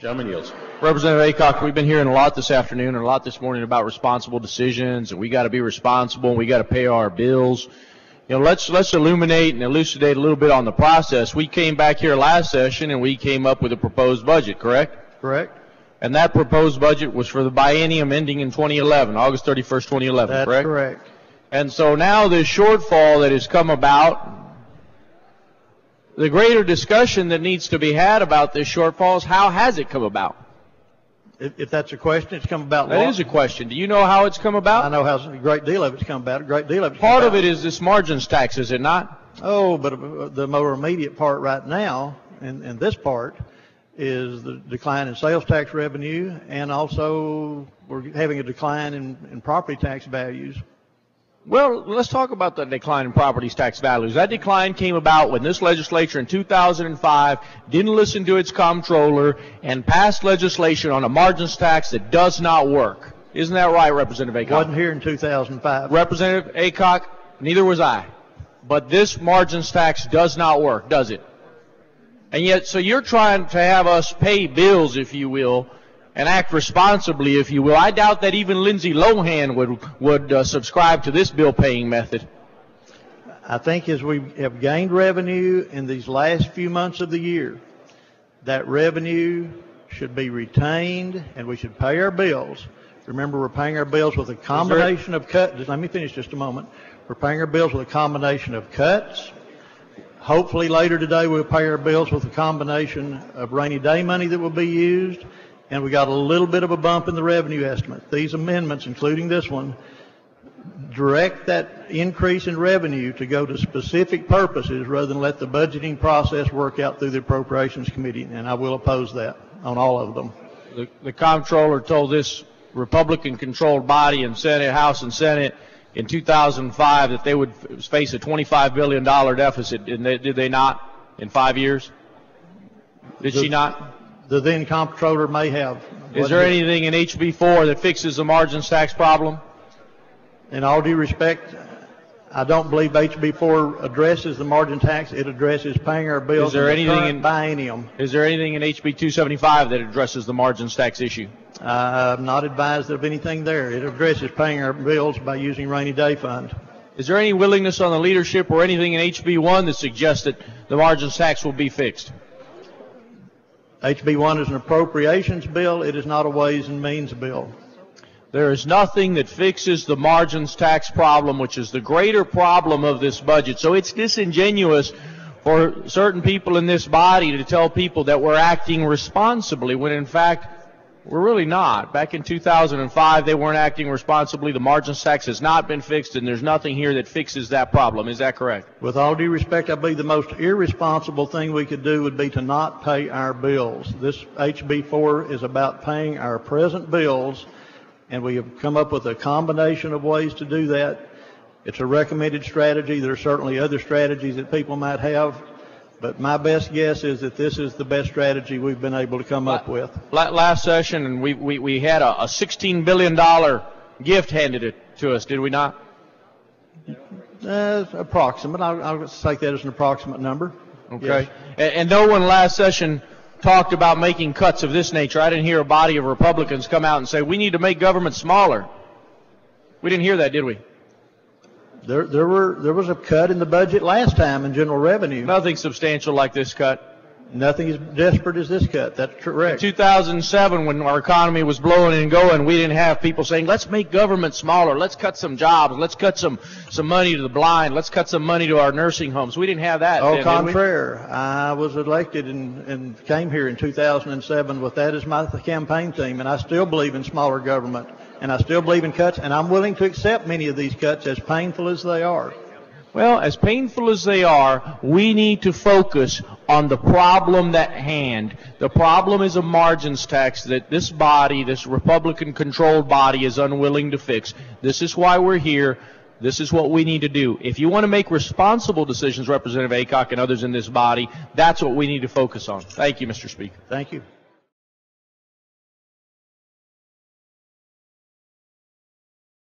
Gentleman yields. Representative Aycock, we've been hearing a lot this afternoon and a lot this morning about responsible decisions, and we got to be responsible and we got to pay our bills. You know, let's illuminate and elucidate a little bit on the process. We came back here last session and we came up with a proposed budget, correct? Correct. And that proposed budget was for the biennium ending in 2011, August 31st, 2011, That's correct? correct. And so now this shortfall that has come about, the greater discussion that needs to be had about this shortfall is how has it come about? If that's a question, it's come about. That is a question. Do you know how it's come about? I know how a great deal of it's come about. A great deal of it's Part of it is this margins tax, is it not? Oh, but the more immediate part right now, and this part, is the decline in sales tax revenue, and also we're having a decline in property tax values. Well, let's talk about the decline in property tax values. That decline came about when this legislature in 2005 didn't listen to its comptroller and passed legislation on a margins tax that does not work. Isn't that right, Representative Aycock? Wasn't here in 2005. Representative Aycock, neither was I. But this margins tax does not work, does it? And yet, so you're trying to have us pay bills, if you will, and act responsibly, if you will. I doubt that even Lindsay Lohan would subscribe to this bill-paying method. I think as we have gained revenue in these last few months of the year, that revenue should be retained and we should pay our bills. Remember, we're paying our bills with a combination of cuts. Let me finish just a moment. We're paying our bills with a combination of cuts. Hopefully later today we'll pay our bills with a combination of rainy day money that will be used. And we got a little bit of a bump in the revenue estimate. These amendments, including this one, direct that increase in revenue to go to specific purposes rather than let the budgeting process work out through the Appropriations Committee, and I will oppose that on all of them. The comptroller told this Republican-controlled body in Senate, House and Senate in 2005 that they would face a $25 billion deficit, did they not, in 5 years? Did she not? The then comptroller may have. Is there anything in HB 4 that fixes the margins tax problem? In all due respect, I don't believe HB 4 addresses the margin tax. It addresses paying our bills in the current biennium. Is there anything in HB 275 that addresses the margins tax issue? I'm not advised of anything there. It addresses paying our bills by using rainy day fund. Is there any willingness on the leadership or anything in HB 1 that suggests that the margins tax will be fixed? HB 1 is an appropriations bill. It is not a ways and means bill. There is nothing that fixes the margins tax problem, which is the greater problem of this budget. So it's disingenuous for certain people in this body to tell people that we're acting responsibly when, in fact, we're really not. Back in 2005, they weren't acting responsibly. The margins tax has not been fixed, and there's nothing here that fixes that problem. Is that correct? With all due respect, I believe the most irresponsible thing we could do would be to not pay our bills. This HB 4 is about paying our present bills, and we have come up with a combination of ways to do that. It's a recommended strategy. There are certainly other strategies that people might have. But my best guess is that this is the best strategy we've been able to come up with. Last session, and we had a $16 billion gift handed to us, did we not? Approximate. I'll take that as an approximate number. Okay. Yes. And no one last session talked about making cuts of this nature. I didn't hear a body of Republicans come out and say, we need to make government smaller. We didn't hear that, did we? There was a cut in the budget last time in general revenue. Nothing substantial like this cut. Nothing as desperate as this cut. That's correct. In 2007, when our economy was blowing and going, we didn't have people saying, let's make government smaller. Let's cut some jobs. Let's cut some money to the blind. Let's cut some money to our nursing homes. We didn't have that. Au contraire. I was elected and came here in 2007 with that as my campaign theme, and I still believe in smaller government. And I still believe in cuts, and I'm willing to accept many of these cuts as painful as they are. Well, as painful as they are, we need to focus on the problem at hand. The problem is a margins tax that this body, this Republican-controlled body, is unwilling to fix. This is why we're here. This is what we need to do. If you want to make responsible decisions, Representative Aycock and others in this body, that's what we need to focus on. Thank you, Mr. Speaker. Thank you.